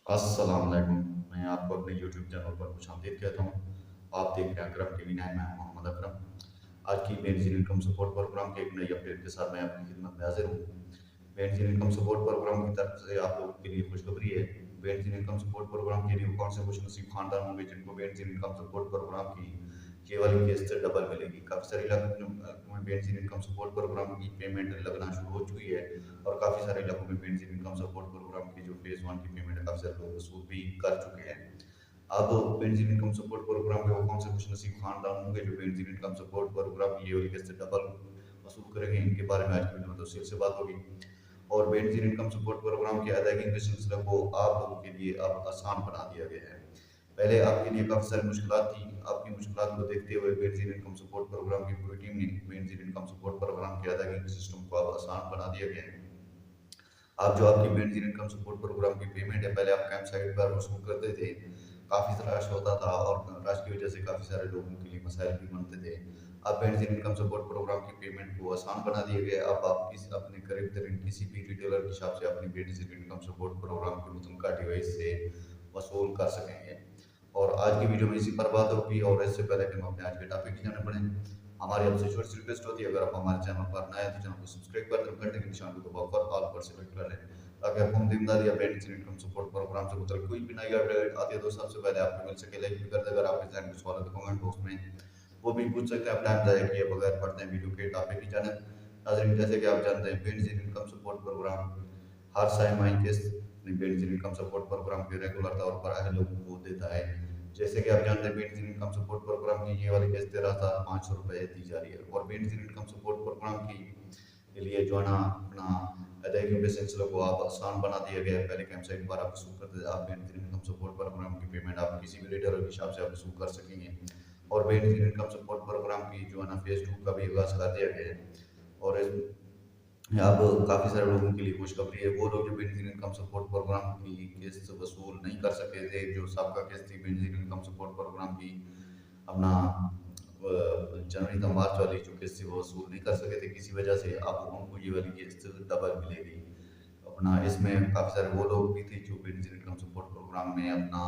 अस्सलाम वालेकुम। मैं आपको अपने यूट्यूब चैनल पर खुशामदीद कहता हूँ। आप देख रहे हैं अकरम टीवी 9, मैं मोहम्मद अकरम। आज की बेनज़ीर इनकम सपोर्ट प्रोग्राम के एक नई अपडेट के साथ मैं आपकी खिदमत में हाज़िर हूँ। बेनज़ीर इनकम सपोर्ट प्रोग्राम की तरफ से आप लोगों के लिए खुशखबरी है। बेनज़ीर इनकम सपोर्ट प्रोग्राम के लिए वो कौन से खुशनसीब खानदान होंगे जिनको बेनज़ीर इनकम सपोर्ट प्रोग्राम की ये वाली किस्त डबल मिलेगी। काफ़ी सारे इलाकों में बेनज़ीर इनकम सपोर्ट प्रोग्राम की पेमेंट लगना शुरू हो चुकी है और काफ़ी सारे इलाकों में बेनज़ीर इनकम सपोर्ट प्रोग्राम की जो फेज़ 1 की पेमेंट है काफ़ी सारे लोग वसूल भी कर चुके हैं। अब बेनज़ीर इनकम सपोर्ट प्रोग्राम के वो कौन से खुशनसीब खानदान होंगे जो बेनज़ीर इनकम सपोर्ट प्रोग्राम की ये वाली किस्त डबल वसूल करेंगे, इनके बारे में आज की वीडियो में तफसील से बात होगी। और बेनज़ीर इनकम सपोर्ट प्रोग्राम की अदायगी के सिलसिले को आप लोगों के लिए अब आसान बना दिया गया है। पहले आपके लिए काफ़ी सारी मुश्किलात थी। आपकी मुश्किलात को देखते हुए बेनज़ीर इनकम सपोर्ट प्रोग्राम की पूरी टीम ने बेनज़ीर इनकम सपोर्ट प्रोग्राम की अदायगी के सिस्टम को अब आसान बना दिया गया है। आप जो आपकी बेनज़ीर इनकम सपोर्ट प्रोग्राम की पेमेंट है पहले आप कैंप साइट पर वसूल करते थे, काफ़ी रश होता था और रश की वजह से काफ़ी सारे लोगों के लिए मसाइल भी बनते थे। अब बेनज़ीर इनकम सपोर्ट प्रोग्राम की पेमेंट को आसान बना दिया गया है। अब आप अपने करीब तरीन किसी भी रिटेलर की शॉप से अपनी बेनज़ीर इनकम सपोर्ट प्रोग्राम के मुतलका डिवाइस से वसूल कर सकेंगे। और आज की वीडियो में इसी पर बात होगी और इससे पहले कि हम अपने आज के टॉपिक की जाने बढ़ें, हमारी आपसे छोटी सी रिक्वेस्ट होती है, अगर आप हमारे चैनल पर नए हैं तो चैनल को सब्सक्राइब कर दें, घंटे के निशान को दबाकर ऑल पर सेलेक्ट कर लें ताकि आपको दिनदार या बेनिफिट इनकम सपोर्ट प्रोग्राम से मुतल्लिक कोई भी नई अपडेट आती है तो सबसे पहले आपको मिल सके। लाइक भी कर दें, अगर आपके चैनल को सवाल है तो कमेंट बॉक्स में वो भी पूछ सकते हैं। आप टाइम ज़ाया किए बगैर पढ़ते हैं वीडियो के टॉपिक की जाने। नाज़रीन, जैसे कि आप जानते हैं बेनिफिट इनकम सपोर्ट प्रोग्राम हर छमाही किस्त बेनिफिट इनकम सपोर्ट प्रोग्राम के रेगुलर तौर पर अहल लोगों को देता है। जैसे कि आप जानते हैं बेनज़ीर इनकम सपोर्ट प्रोग्राम की ये वाली किस्त 13,500 रुपये दी जा रही है और बेनज़ीर इनकम सपोर्ट प्रोग्राम की के लिए जो है ना अपना अदायगियों के सिलसिले को आप आसान बना दिया गया है। पहले कैंप साइट पर आप वसूल करते थे, आप बेनज़ीर इनकम सपोर्ट प्रोग्राम की पेमेंट आप किसी भी रिटेलर की शॉप से आप वसूल कर सकेंगे। और बेनज़ीर इनकम सपोर्ट प्रोग्राम की जो है ना फेज़ 2 का भी आगाज़ कर दिया गया है। और अब काफ़ी सारे लोगों के लिए खुशखबरी है। वो लोग जो बेनज़ीर इनकम सपोर्ट प्रोग्राम की किस्त वसूल नहीं कर सके थे, जो सबका किस्त थी बेनज़ीर इनकम सपोर्ट प्रोग्राम की अपना जनवरी से मार्च वाली जो किस्त थी वो वसूल नहीं कर सके थे किसी वजह से, अब उनको ये वाली किस्त डबल मिलेगी। अपना इसमें काफ़ी सारे वो लोग भी थे जो बेनज़ीर इनकम सपोर्ट प्रोग्राम में अपना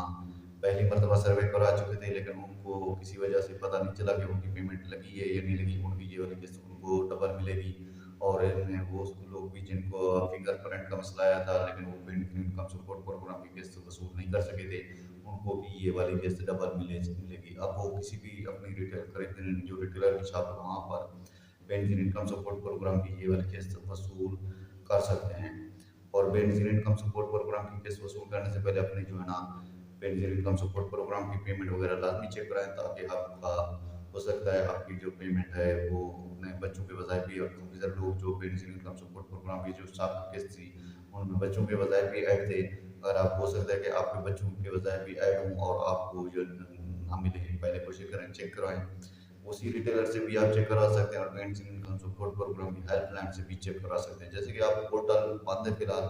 पहली मरतबा सर्वे करा चुके थे, लेकिन उनको किसी वजह से पता नहीं चला कि उनकी पेमेंट लगी है या नहीं लगी, उनकी ये वाली किस्त उनको डबल मिलेगी। और इनमें वो लोग भी जिनको फिंगरप्रिंट का मसला आया था लेकिन वो बेनज़ीर इनकम सपोर्ट प्रोग्राम की किस्त वसूल नहीं कर सके थे, उनको भी ये वाली किस्त डबल मिलेगी। अब वो किसी भी अपनी रिटेल खरीदने जो रिटेलर की शॉप है वहाँ पर बेनज़ीर इनकम सपोर्ट प्रोग्राम की ये वाली किस्त वसूल कर सकते हैं। और बेनज़ीर इनकम सपोर्ट प्रोग्राम की किस्त वसूल करने से पहले अपनी जो है ना बेनज़ीर इनकम सपोर्ट प्रोग्राम की पेमेंट वगैरह लाजमी चेक कराएं ताकि आपका हो सकता है आपकी जो पेमेंट है वो अपने बच्चों के वज़ाइफ भी, और काफ़ी सारे लोग जो बेनज़ीर इनकम सपोर्ट प्रोग्राम की जो सात किस्त थी उनमें बच्चों के वज़ाइफ भी ऐड थे। अगर आप हो सकता है कि आपके बच्चों के वज़ाइफ भी ऐड हों और आपको जो ना मिले, पहले कोशिश करें चेक करवाएं। उसी रिटेलर से भी आप चेक करा सकते हैं और बेनज़ीर इनकम सपोर्ट प्रोग्राम की हेल्पलाइन से भी चेक करा सकते हैं। जैसे कि आप पोर्टल बंद है फिलहाल,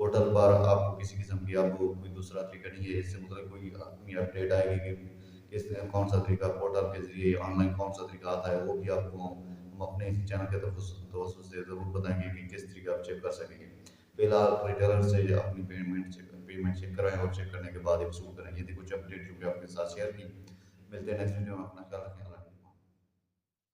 पोर्टल पर आपको किसी किस्म की आपको कोई दूसरा तरीका नहीं है, इससे मतलब कोई अपनी अपडेट आएगी कि किस कौन सा तरीका पोर्टल के जरिए ऑनलाइन कौन सा तरीका आता है, वो भी आपको हम अपने इसी चैनल के तवज्जुह से ज़रूर बताएंगे कि किस तरीके आप चेक कर सकेंगे। फिलहाल रिटेलर से अपनी पेमेंट चेक कराएं और चेक करने के बाद ही वसूल करें। ये थी कुछ अपडेट जो कि आपके साथ शेयर की। मिलते हैं नेक्स्ट वीडियो में, अपना ख्याल रखें।